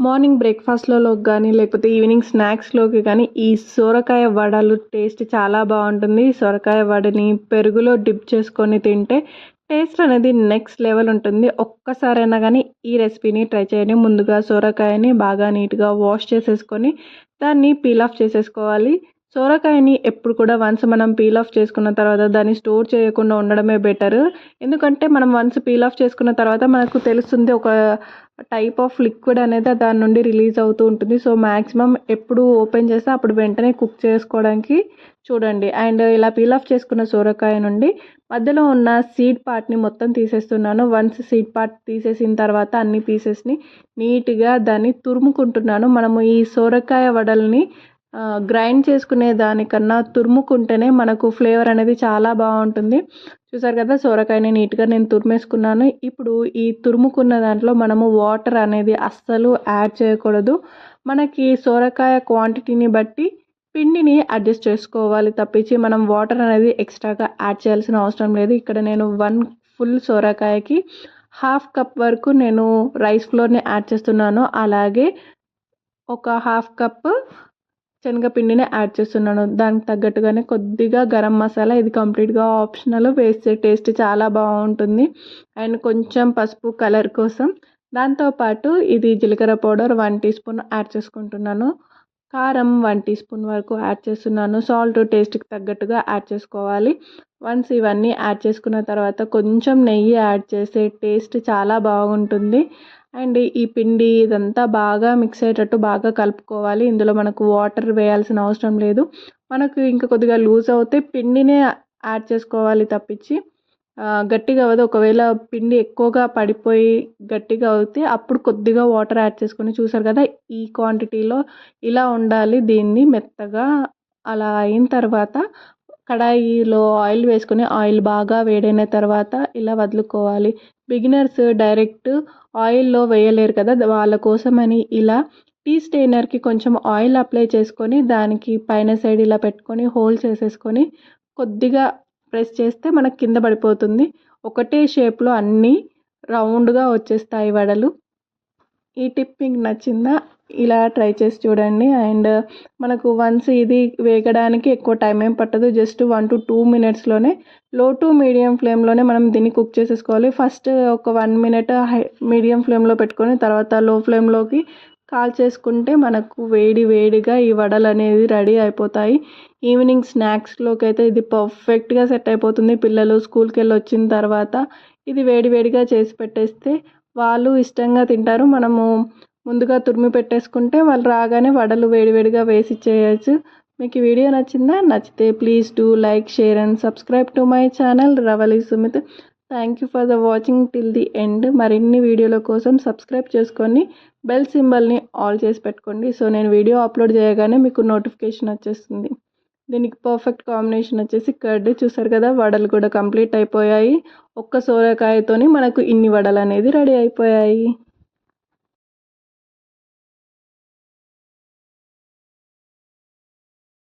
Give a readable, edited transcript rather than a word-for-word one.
Morning బ్రేక్‌ఫాస్ట్‌లోకి గానీ, లేకపోతే evening స్నాక్స్‌లోకి గానీ, ఈ సొరకాయ వడలు టేస్ట్ చాలా బావుంటుంది. సొరకాయ వడని పెరుగులో డిప్ చేసుకొని తింటే టేస్ట్ అనేది నెక్స్ట్ లెవెల్ ఉంటుంది. ఒక్కసారైనా గానీ ఈ రెసిపీని ట్రై చేయండి. ముందుగా సొరకాయని బాగా నీట్‌గా వాష్ చేసేసుకొని, దాన్ని పీల్ ఆఫ్ చేసేసుకోవాలి. సొరకాయని ఎప్పుడు కూడా వన్స్ మనం పీల్ ఆఫ్ చేసుకున్న తర్వాత దాన్ని స్టోర్ చేయకుండా ఉండడమే బెటరు. ఎందుకంటే మనం వన్స్ పీల్ ఆఫ్ చేసుకున్న తర్వాత మనకు తెలుస్తుంది ఒక టైప్ ఆఫ్ లిక్విడ్ అనేది దాని నుండి రిలీజ్ అవుతూ ఉంటుంది. సో, మాక్సిమం ఎప్పుడు ఓపెన్ చేస్తే అప్పుడు వెంటనే కుక్ చేసుకోవడానికి చూడండి. అండ్ ఇలా పీల్ ఆఫ్ చేసుకున్న సొరకాయ నుండి మధ్యలో ఉన్న సీడ్ పార్ట్‌ని మొత్తం తీసేస్తున్నాను. వన్స్ సీడ్ పార్ట్ తీసేసిన తర్వాత అన్ని పీసెస్‌ని నీట్‌గా దాన్ని తురుముకుంటున్నాను. మనము ఈ సొరకాయ వడల్ని గ్రైండ్ చేసుకునే దానికన్నా తురుముకుంటేనే మనకు ఫ్లేవర్ అనేది చాలా బావుంటుంది. చూసారు కదా! సొరకాయని నీట్‌గా నేను తురిమేసుకున్నాను. ఇప్పుడు ఈ తురుముకున్న దాంట్లో మనము వాటర్ అనేది అస్సలు యాడ్ చేయకూడదు. మనకి సొరకాయ క్వాంటిటీని బట్టి పిండిని అడ్జస్ట్ చేసుకోవాలి తప్పించి మనం వాటర్ అనేది ఎక్స్ట్రాగా యాడ్ చేయాల్సిన అవసరం లేదు. ఇక్కడ నేను 1 ఫుల్ సొరకాయకి హాఫ్ కప్ వరకు నేను రైస్ ఫ్లోర్‌ని యాడ్ చేస్తున్నాను. అలాగే ఒక హాఫ్ కప్ శనగపిండిని యాడ్ చేస్తున్నాను. దానికి తగ్గట్టుగానే కొద్దిగా గరం మసాలా, ఇది కంప్లీట్‌గా ఆప్షనల్, వేస్తే టేస్ట్ చాలా బావుంటుంది. అండ్ కొంచెం పసుపు కలర్ కోసం. దాంతో పాటు ఇది జీలకర్ర పౌడర్ 1 టీ స్పూన్ యాడ్ చేసుకుంటున్నాను. కారం 1 టీ స్పూన్ వరకు యాడ్ చేస్తున్నాను. సాల్ట్ టేస్ట్‌కి తగ్గట్టుగా యాడ్ చేసుకోవాలి. వన్స్ ఇవన్నీ యాడ్ చేసుకున్న తర్వాత కొంచెం నెయ్యి యాడ్ చేస్తే టేస్ట్ చాలా బాగుంటుంది. అండ్ ఈ పిండి ఇదంతా బాగా మిక్స్ అయ్యేటట్టు బాగా కలుపుకోవాలి. ఇందులో మనకు వాటర్ వేయాల్సిన అవసరం లేదు. మనకు ఇంకా కొద్దిగా లూజ్ అవుతే పిండినే యాడ్ చేసుకోవాలి తప్పించి గట్టిగా అవ్వదు. ఒకవేళ పిండి ఎక్కువగా పడిపోయి గట్టిగా అవుతే అప్పుడు కొద్దిగా వాటర్ యాడ్ చేసుకొని, చూసారు కదా! ఈ క్వాంటిటీలో ఇలా ఉండాలి దీన్ని మెత్తగా. అలా అయిన తర్వాత కడాయిలో ఆయిల్ వేసుకొని ఆయిల్ బాగా వేడైన తర్వాత ఇలా వదులుకోవాలి. బిగినర్స్ డైరెక్ట్ ఆయిల్‌లో వేయలేరు కదా! వాళ్ళ కోసమని ఇలా టీ స్టెయినర్‌కి కొంచెం ఆయిల్ అప్లై చేసుకొని దానికి పైన సైడ్ ఇలా పెట్టుకొని హోల్ చేసేసుకొని కొద్దిగా ప్రెస్ చేస్తే మనకు కింద పడిపోతుంది. ఒకటే షేప్‌లో అన్నీ రౌండ్‌గా వచ్చేస్తాయి వడలు. ఈ టిప్ మీకు నచ్చిందా? ఇలా ట్రై చేసి చూడండి. అండ్ మనకు వన్స్ ఇది వేగడానికి ఎక్కువ టైం ఏం పట్టదు. జస్ట్ 1-2 మినిట్స్‌లోనే లో టు మీడియం ఫ్లేమ్‌లోనే మనం దీన్ని కుక్ చేసేసుకోవాలి. ఫస్ట్ ఒక 1 మినిట్ మీడియం ఫ్లేమ్‌లో పెట్టుకొని తర్వాత లో ఫ్లేమ్‌లోకి కాల్చేసుకుంటే మనకు వేడి వేడిగా ఈ వడలు అనేది రెడీ అయిపోతాయి. ఈవినింగ్ స్నాక్స్‌లోకి అయితే ఇది పర్ఫెక్ట్‌గా సెట్ అయిపోతుంది. పిల్లలు స్కూల్‌కి వెళ్ళి వచ్చిన తర్వాత ఇది వేడి వేడిగా చేసి పెట్టేస్తే వాళ్ళు ఇష్టంగా తింటారు. మనము ముందుగా తురిమి పెట్టేసుకుంటే వాళ్ళు రాగానే వడలు వేడివేడిగా వేసి ఇచ్చేయచ్చు. మీకు ఈ వీడియో నచ్చిందా? నచ్చితే please do like, share and subscribe to my channel Ravali Sumit. Thank you for the watching till the end. మరిన్ని వీడియోల కోసం సబ్స్క్రైబ్ చేసుకొని బెల్ సింబల్ని ఆల్ చేసి పెట్టుకోండి. సో నేను వీడియో అప్లోడ్ చేయగానే మీకు నోటిఫికేషన్ వచ్చేస్తుంది. దీనికి పర్ఫెక్ట్ కాంబినేషన్ వచ్చేసి కర్డ్. చూసారు కదా! వడలు కూడా కంప్లీట్ అయిపోయాయి. ఒక్క సోరకాయతోని మనకు ఇన్ని వడలు అనేది రెడీ అయిపోయాయి.